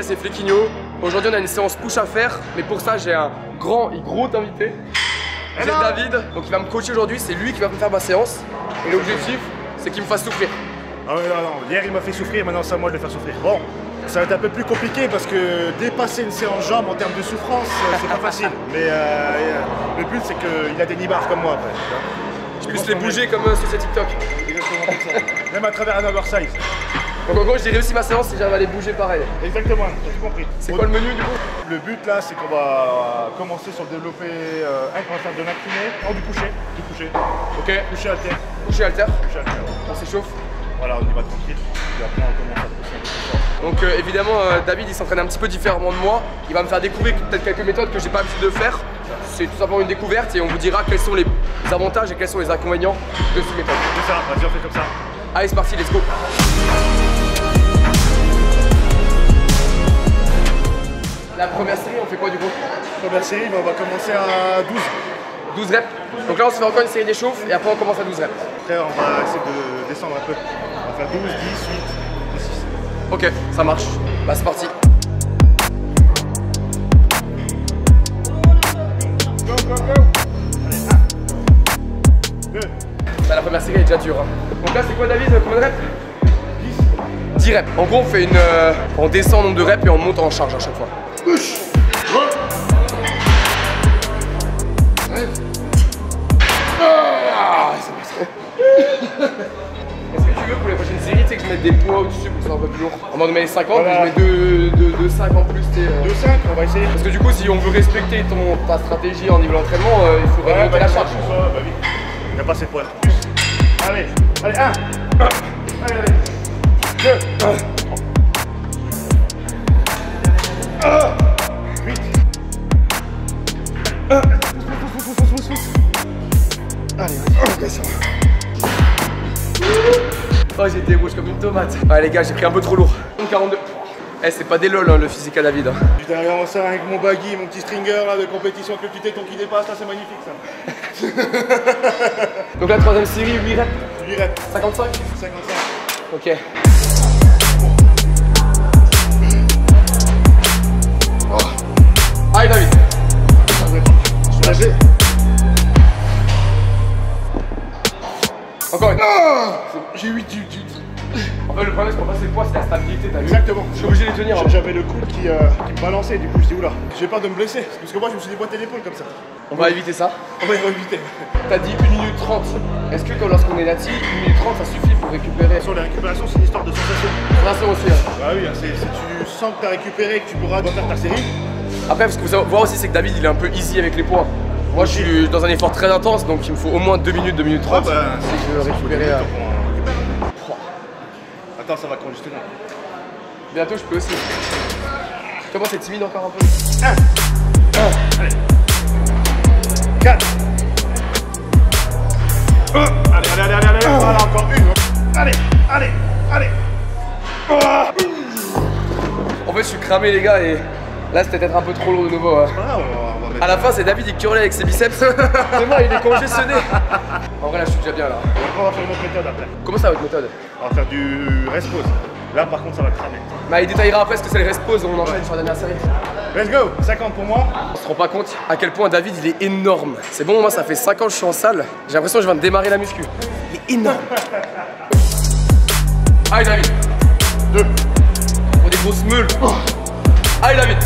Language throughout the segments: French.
gars, c'est Flequinho. Aujourd'hui, on a une séance push à faire, mais pour ça, j'ai un grand et gros invité. C'est David, donc il va me coacher aujourd'hui, c'est lui qui va me faire ma séance. Et l'objectif, c'est qu'il me fasse souffrir. Ah ouais, non, hier il m'a fait souffrir, maintenant c'est à moi de le faire souffrir. Bon, ça va être un peu plus compliqué parce que dépasser une séance jambes en termes de souffrance, c'est pas facile. Mais le but, c'est qu'il a des nibards comme moi après. Je puisse les bouger comme sur ces TikTok. Exactement comme ça. Même à travers un oversize. Donc en gros, j'ai réussi ma séance et j'arrive à les bouger pareil. Exactement, t'as tout compris. C'est quoi le menu du coup? Le but là, c'est qu'on va commencer sur développer on va faire de l'incliné, du coucher. Ok. Coucher haltère. Coucher haltère. Coucher haltère. On s'échauffe. Voilà, on y va tranquille. Et après, on commence à pousser un peu plus fort. Donc évidemment, David, il s'entraîne un petit peu différemment de moi. Il va me faire découvrir peut-être quelques méthodes que j'ai pas l'habitude de faire. C'est tout simplement une découverte et on vous dira quels sont les avantages et quels sont les inconvénients de ces méthodes. C'est ça, vas-y, on fait comme ça. Allez, c'est parti, let's go. La première série, on fait quoi du coup? Première série, on va commencer à 12. 12 reps. Donc là, on se fait encore une série d'échauffe et après, on commence à 12 reps. Après, on va essayer de descendre un peu. On va faire 12, 10, 8 et 6. Ok, ça marche. Bah, c'est parti. Go, go, go. Allez, 1, 2. Bah, la première série est déjà dure. Hein. Donc là, c'est quoi, David? Combien de reps? 10 reps. En gros, on fait on descend en nombre de reps et on monte en charge à chaque fois. Push. Est-ce que tu veux pour les prochaines séries, tu sais que je mette des poids au-dessus pour que ce soit un peu plus lourd? En mode de mettre 50, voilà. mais je mets 2 5 en plus. 2, 5, on va essayer. Parce que du coup, si on veut respecter ta stratégie en niveau d'entraînement, il faudrait monter la charge. Bah oui. Il n'y a pas assez de poids. Allez, allez, 1. Allez, allez. 2. 8. Allez, allez, ça va. Oh, j'étais rouge comme une tomate. Ouais, les gars, j'ai pris un peu trop lourd. 42. Eh, c'est pas des lol, hein, le physique à David. Hein. Putain, regarde ça avec mon baggy, mon petit stringer là, de compétition avec le petit téton qui dépasse, là, c'est magnifique ça. Donc, la troisième série, 8 reps. 8 reps. 55. 55. Ok. Oh. Allez, David. Soulagé. Encore une. J'ai 8 du. En fait, le problème, c'est pour passer le poids, c'est la stabilité, t'as vu? Exactement. Je suis obligé de les tenir. Hein. J'avais le coude qui me balançait, du coup, je dis oula, j'ai peur de me blesser. Parce que moi, je me suis déboîté l'épaule comme ça. On va éviter ça. On va y éviter. T'as dit 1 minute 30. Est-ce que, lorsqu'on est natif, 1 minute 30, ça suffit pour récupérer? Sur les récupérations, c'est une histoire de sensation. Sensation aussi. Hein. Bah oui, si tu sens que tu as récupéré et que tu pourras faire ta série. Après, parce que vous voir aussi, c'est que David, il est un peu easy avec les poids. Moi, je suis dans un effort très intense, donc il me faut au moins 2 minutes, 2 minutes 30. Ah bah, si je veux récupérer. Attends, ça va congestionner. Bientôt, je peux aussi. Comment c'est timide encore un peu? 1. Allez. 4. Allez, allez, allez, allez. Voilà, encore une. Allez, allez, allez. En fait, je suis cramé, les gars, et là, c'était peut-être un peu trop lourd de nouveau. Ah, on va mettre... À la fin, c'est David qui hurlait avec ses biceps. C'est moi, il est congestionné. En vrai, là, je suis déjà bien là. On va faire une autre méthode après. Comment ça, votre méthode? On va faire du rest pause. Là, par contre, ça va cramer. Bah, il détaillera après ce que c'est le rest pause, on enchaîne sur la dernière série. Let's go. 50 pour moi. On se rend pas compte à quel point David, il est énorme. C'est bon, moi, ça fait 5 ans que je suis en salle. J'ai l'impression que je viens de démarrer la muscu. Il est énorme. Allez, David. 2. Pour des grosses meules. Allez, David.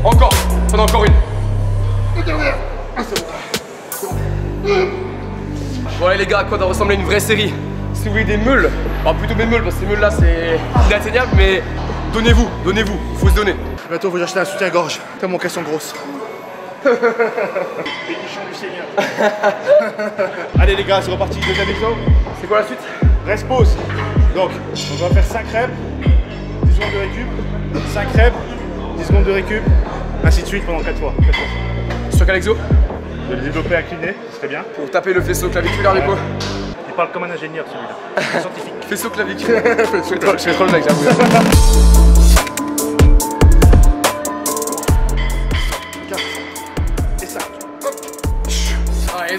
Encore. On a encore une. Bon, allez, les gars, à quoi doit ressembler une vraie série? Si vous voulez des meules, enfin plutôt mes meules, parce que ces meules là c'est inatteignable, mais donnez-vous, il faut se donner. Bientôt, faut que j'achète un soutien-gorge, tellement qu'elles sont grosses. Pénichon du Seigneur. Allez les gars, c'est reparti, deuxième exo. C'est quoi la suite? Rest pause. Donc, on va faire 5 reps, 10 secondes de récup, 5 reps, 10 secondes de récup, ainsi de suite pendant 4 fois. Sur quel exo? De le développer incliné, ce serait bien. Pour taper le faisceau claviculaire du coup. Il parle comme un ingénieur celui-là, scientifique. Faisceau claviculaire. Je fais trop le mec, j'avoue. 4 et 5. Allez.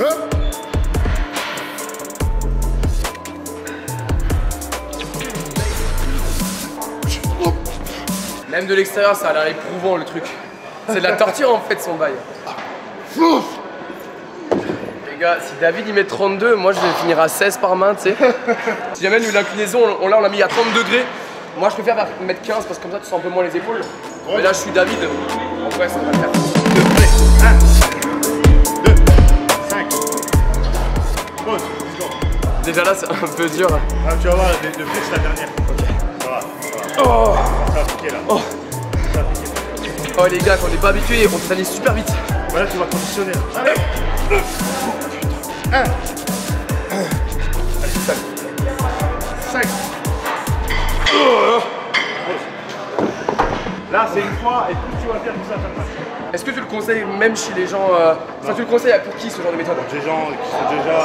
Même de l'extérieur, ça a l'air éprouvant le truc. C'est de la torture en fait son bail. Les gars, si David il met 32, moi je vais finir à 16 par main, tu sais. Si jamais nous l'inclinaison, là on l'a mis à 30 degrés. Moi je préfère mettre 15 parce que comme ça tu sens un peu moins les épaules. Mais là je suis David. En vrai ça va le faire. 1, 2, 5. Pause. Déjà là c'est un peu dur. Ah, tu vas voir, le plus c'est la dernière. Ok. Ça va. Oh, Ça va piquer là. oh. Ça va piquer. Oh les gars, quand on n'est pas habitué, on s'amuse super vite. Voilà, tu vas conditionner. Allez. 1. Allez, 5. Là, c'est une fois et plus tu vas faire tout ça, ça marche. Est-ce que tu le conseilles même chez les gens ça tu le conseilles pour qui ce genre de méthode? Des gens qui sont déjà,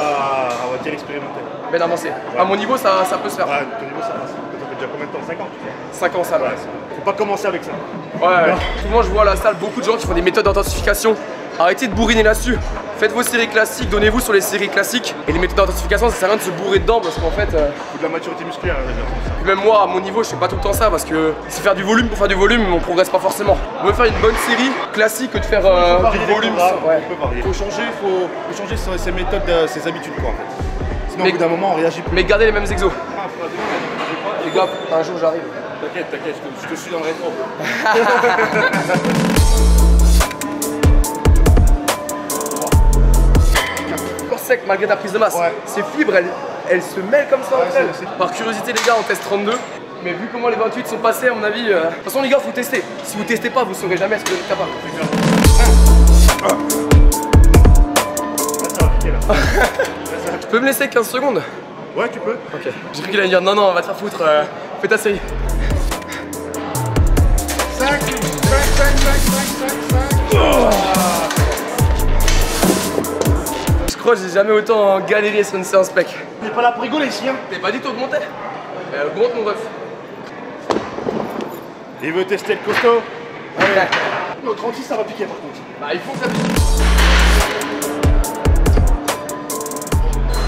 on va dire, expérimentés. Ben avancé. À mon niveau ça peut se faire. Ouais, ton niveau ça va. Ça fait déjà combien de temps? 5 ans? 5 ans ça va. Ouais, faut pas commencer avec ça. Ouais. Souvent je vois à la salle beaucoup de gens qui font des méthodes d'intensification. Arrêtez de bourriner là-dessus. Faites vos séries classiques, donnez-vous sur les séries classiques. Et les méthodes d'intensification, ça sert à rien de se bourrer dedans parce qu'en fait. Faut de la maturité musculaire déjà. Même moi à mon niveau je fais pas tout le temps ça parce que c'est faire du volume pour faire du volume mais on progresse pas forcément. On veut faire une bonne série classique que de faire du volume. Ouais. Faut changer ses méthodes, ses habitudes quoi en fait. Sinon au bout d'un moment on réagit plus. Mais gardez les mêmes exos. Les gars, un jour j'arrive. T'inquiète, je te suis dans le rétro. Encore sec malgré ta prise de masse. Ouais. Ces fibres elles se mêlent comme ça entre elles. Par curiosité les gars on teste 32. Mais vu comment les 28 sont passés à mon avis. De toute façon les gars faut tester. Si vous testez pas vous saurez jamais ce que vous êtes capable. Là ça va piquer là. Tu peux me laisser 15 secondes? Ouais tu peux. Ok. J'ai cru qu'il allait dire non on va te faire foutre. Fais ta série. 5. Je crois que j'ai jamais autant galéré sur une séance pec. On n'est pas là pour rigoler ici hein. T'es pas dit t'augmenter? Augmente mon ref. Il veut tester le costaud. Allez. Non 36 ça va piquer par contre. Bah il faut que ça pique.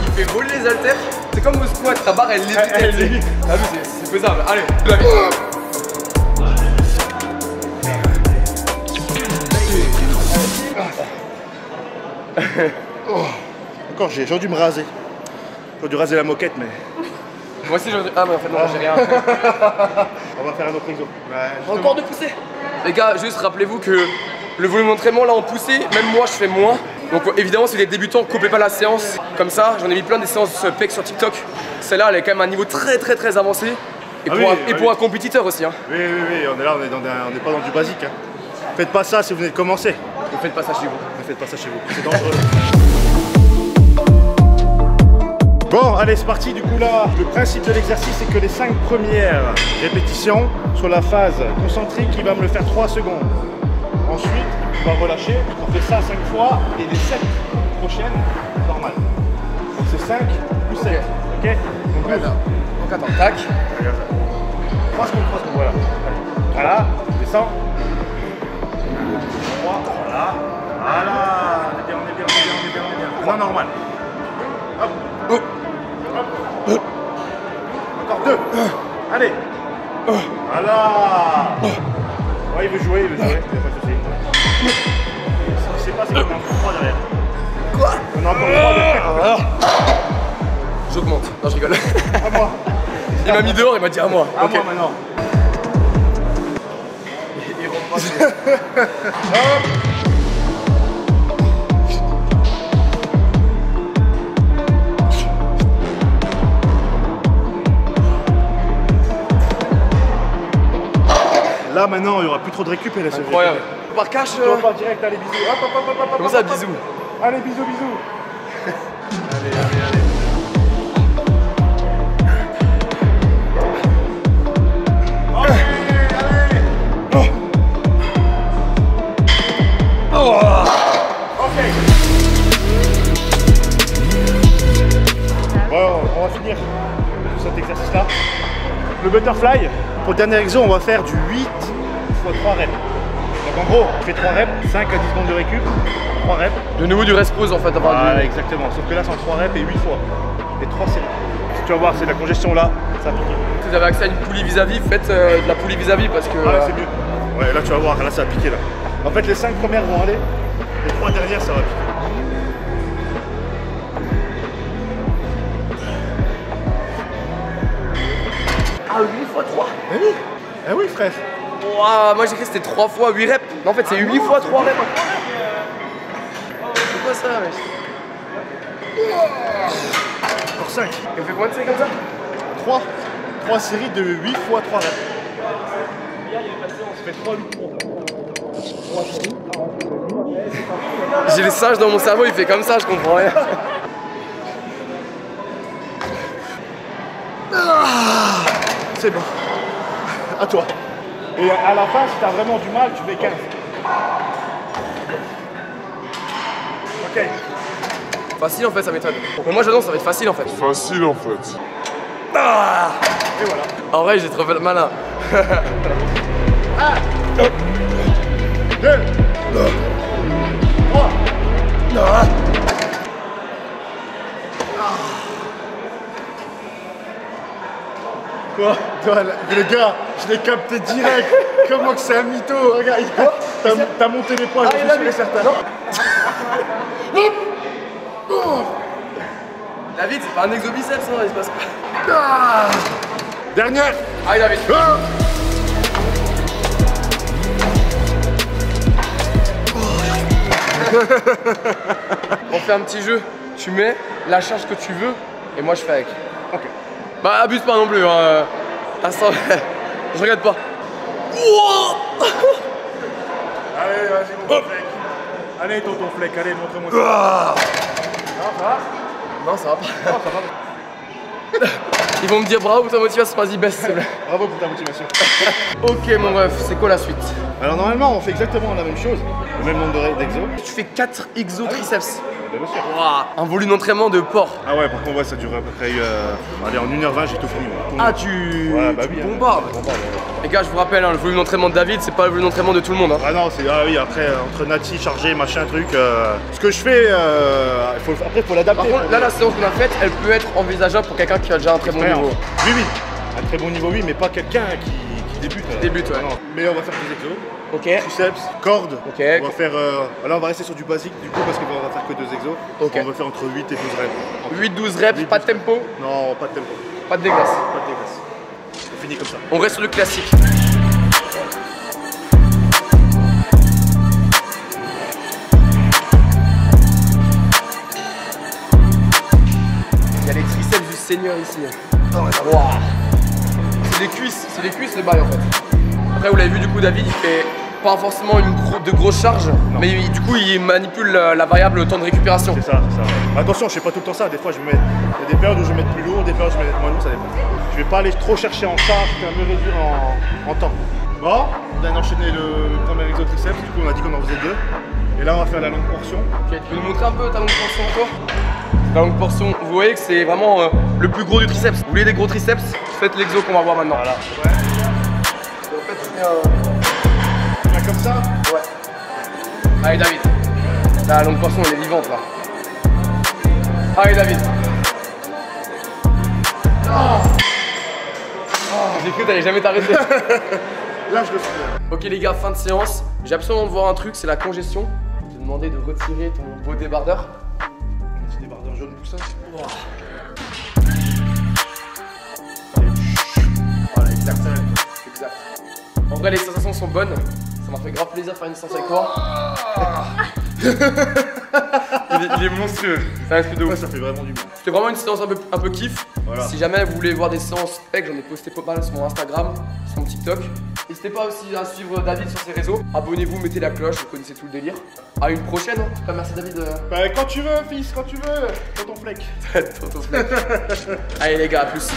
Il fait voler les haltères. C'est comme au squat, ta barre elle lévite. Elle lévite. Ah oui c'est faisable. Allez, Encore j'aurais dû me raser. J'aurais dû raser la moquette mais. Moi aussi j'aurais dû. Ah mais en fait non j'ai rien. On va faire un autre exo. Encore de poussée. Les gars, juste rappelez-vous que le volume d'entraînement là en poussée, même moi je fais moins. Donc évidemment si vous êtes débutant, coupez pas la séance comme ça. J'en ai mis plein des séances pec sur TikTok. Celle-là elle est quand même à un niveau très avancé. Et pour un compétiteur aussi. Hein. Oui, on est là, on n'est pas dans du basique. Hein. Faites pas ça si vous venez de commencer. Ne faites pas ça chez vous. Ne faites pas ça chez vous, c'est dangereux. Bon, allez, c'est parti. Du coup, là, le principe de l'exercice, c'est que les 5 premières répétitions sur la phase concentrique, il va me le faire 3 secondes. Ensuite, il va relâcher. On fait ça 5 fois et les 7 prochaines, normal. Donc c'est 5 plus 7. Ok, donc, Donc attends, tac. regarde ça. 3 secondes, voilà. Allez. Voilà, descends. 3, voilà. Voilà, on est bien. Non, normal. Hop. Hop. Encore 2. Allez. Voilà. Ouais, il veut jouer, il y a pas de souci. Ce qui s'est passé, c'est qu'on a encore 3 derrière. Quoi? On a encore 3 derrière. J'augmente. Non, je rigole. À moi. Il m'a mis dehors, il m'a dit à moi. À Ok. moi maintenant. Il rentre pas. Hop. Là maintenant il n'y aura plus trop de récup et là c'est Incroyable. Par cash. On va direct, allez bisous. Hop. Comment ça bisous? Allez bisous. Allez. Ok, allez. Ok. Bon, on va finir cet exercice là. Le butterfly, pour le dernier exo, on va faire du 8 x 3 reps. Donc en gros, je fais 3 reps, 5 à 10 secondes de récup, 3 reps. De nouveau du rest pause en fait. Voilà, exactement. Sauf que là, c'est en 3 reps et 8 fois. Et 3 séries. Tu vas voir, c'est de la congestion là. Ça a piqué. Vous avez accès à une poulie vis-à-vis, faites de la poulie vis-à-vis parce que... Ah, c'est mieux. Ouais, là tu vas voir, là ça a piqué là. En fait, les 5 premières vont aller, les 3 dernières ça va piquer. Ah, 8 x 3. Eh oui, eh oui frère. Wow, moi j'ai cru que c'était 3 fois 8 reps. Non, en fait c'est 8 fois 3 reps. C'est quoi ça, wesh? Encore 5. Et on fait combien de séries comme ça? 3 séries de 8 x 3 reps. Ça fait 3 8 J'ai les singes dans mon cerveau, il fait comme ça, je comprends rien. C'est bon. À toi. Et à la fin, si t'as vraiment du mal, tu fais 15. Ok. Facile en fait, ça m'étonne. Mais moi j'annonce, ça va être facile en fait. Facile en fait. Ah, Et voilà. en vrai, j'ai trop fait le malin. 1, 2, 3. Quoi? Toi, le gars, je l'ai capté direct. Comment que c'est un mytho? Regarde, t'as monté les poids, je suis sûr et certain. David, c'est pas un exobiceps, non, il se passe quoi? Dernière. Allez David. On fait un petit jeu. Tu mets la charge que tu veux et moi je fais avec. Ok. Bah abuse pas non plus, hein. Je regarde pas. Allez, vas-y, mon fleck. Allez, tonton fleck, allez, montre-moi ça. Non, ça va? Non, ça va pas. Non, ça va. Ils vont me dire bravo pour ta motivation, vas-y baisse s'il te plaît. Bravo pour ta motivation. Ok mon ref, c'est quoi la suite? Alors normalement, on fait exactement la même chose, le même nombre d'exos. Tu fais 4 exo triceps. Bien sûr. Waouh, un volume d'entraînement de porc. Ah ouais, par contre, ouais, ça dure à peu près. Allez, en 1h20, j'ai tout fini. Moi. Ah, tu bombardes. Ouais. Les gars, je vous rappelle, hein, le volume d'entraînement de David, c'est pas le volume d'entraînement de tout le monde. Hein. Ah non, c'est. Ah oui, après, entre Nati, chargé, machin, truc. Ce que je fais, après, il faut l'adapter. Par contre, là, la séance qu'on a faite, elle peut être envisageable pour quelqu'un qui a déjà un très bon niveau. Oui. Un très bon niveau, oui, mais pas quelqu'un qui débute. Débute, ouais. Non. Mais on va faire des exos. Ok. Triceps, cordes. Ok. On va faire. Là, on va rester sur du basique du coup parce qu'on va faire que 2 exos. Ok. On va faire entre 8 et 12 reps. 8-12 reps, pas de tempo, Non, pas de tempo. pas de dégueulasse. Pas de dégueulasse. On finit comme ça. On reste sur le classique. Il y a les triceps du Seigneur ici. Wow. C'est les cuisses le bail en fait. Après vous l'avez vu du coup David il fait pas forcément de grosses charges, mais du coup il manipule la variable temps de récupération. C'est ça. Attention, je fais pas tout le temps ça. Des fois, il y a des périodes où je vais mettre plus lourd, des périodes où je vais mettre moins lourd, ça dépend. Je vais pas aller trop chercher en charge, je vais me réduire en temps. Bon, on vient d'enchaîner le premier exo triceps. Du coup, on a dit qu'on en faisait 2. Et là, on va faire la longue portion. Ok, tu peux nous montrer un peu ta longue portion encore? La longue portion, vous voyez que c'est vraiment le plus gros du triceps. Vous voulez des gros triceps? Faites l'exo qu'on va voir maintenant. Voilà. Ouais. Et en fait, tu fais Comme ça. Ouais. Allez David. La longue portion elle est vivante là. Allez David. J'ai cru que t'allais jamais t'arrêter. Là, je le fais. Ok les gars, fin de séance. J'ai absolument de voir un truc, c'est la congestion. Je vais te demander de retirer ton beau débardeur. Un petit débardeur jaune pour ça. Wow. Voilà, exact. En vrai, les sensations sont bonnes. Ça m'a fait grave plaisir de faire une séance avec toi. il est monstrueux. C'est un truc de ouf. Ouais, ça fait vraiment du bien. C'était vraiment une séance un peu kiff. Voilà. Si jamais vous voulez voir des séances spec, j'en ai posté pas mal sur mon Instagram, sur mon TikTok. N'hésitez pas aussi à suivre David sur ses réseaux. Abonnez-vous, mettez la cloche, vous connaissez tout le délire. À une prochaine. En tout cas, merci David. Bah, quand tu veux, fils, quand tu veux. Tonton fleck. Tonton fleck. Allez les gars, à plus.